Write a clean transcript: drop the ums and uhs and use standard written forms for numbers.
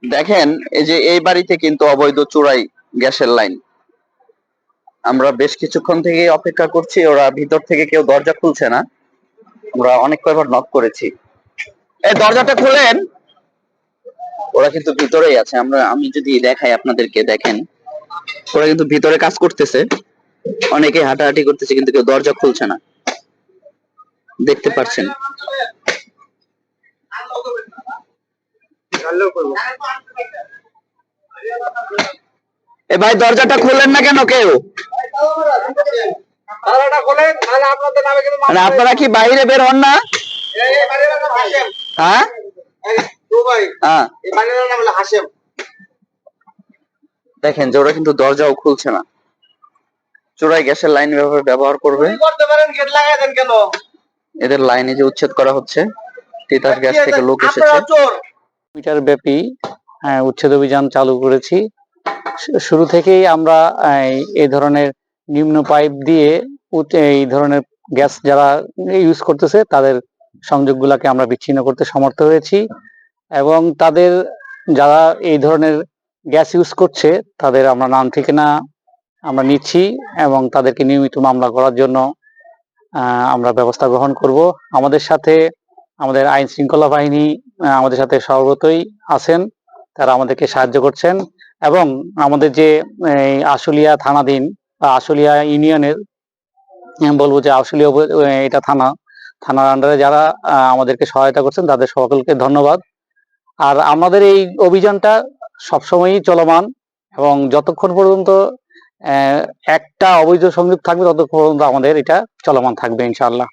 দেখেন, এই যে এই বাড়িতে কিন্তু অবৈধ চোরাই গ্যাসের লাইন। আমরা বেশ কিছুক্ষণ থেকে অপেক্ষা করছি, ওরা ভিতর থেকে কেউ দরজা খুলছে না। আমরা অনেক কয়বার নক করেছি, এই দরজাটা খুলেন। ওরা কিন্তু ভিতরেই আছে। আমি যদি দেখাই আপনাদেরকে, দেখেন ওরা কিন্তু ভিতরে কাজ করতেছে, অনেকে হাঁটাহাঁটি করতেছে, কিন্তু কেউ দরজা খুলছে না, দেখতে পাচ্ছেন। এ ভাই, দরজাটা খুললেন না কেন কেউ? মানে আপনারা কি বাইরে বের হন না? হ্যাঁ, দেখেন যে ওরা কিন্তু দরজাও খুলছে না। চোরাই গ্যাসের লাইন ব্যবহার করবে। এদের লাইনে যে উচ্ছেদ করা হচ্ছে, তিতাস গ্যাস থেকে লোক এসেছে। মিটার ব্যাপী উচ্ছেদ অভিযান চালু করেছি। শুরু থেকেই আমরা এই ধরনের নিম্ন পাইপ দিয়ে এই ধরনের গ্যাস যারা ইউজ করতেছে তাদের সংযোগগুলোকে আমরা বিচ্ছিন্ন করতে সমর্থ হয়েছি, এবং তাদের যারা এই ধরনের গ্যাস ইউজ করছে তাদের আমরা নাম ঠিকানা আমরা নিচ্ছি, এবং তাদেরকে নিয়মিত মামলা করার জন্য আমরা ব্যবস্থা গ্রহণ করব। আমাদের সাথে আমাদের আইন শৃঙ্খলা বাহিনী আমাদের সাথে সর্বতই আছেন, তারা আমাদেরকে সাহায্য করছেন। এবং আমাদের যে আশুলিয়া থানাধীন বা আশুলিয়া ইউনিয়নের, বলবো যে আশুলিয়া এটা থানার আন্ডারে যারা আমাদেরকে সহায়তা করছেন তাদের সকলকে ধন্যবাদ। আর আমাদের এই অভিযানটা সবসময়ই চলমান, এবং যতক্ষণ পর্যন্ত একটা অবৈধ সংযোগ থাকবে ততক্ষণ পর্যন্ত আমাদের এটা চলমান থাকবে ইনশাআল্লাহ।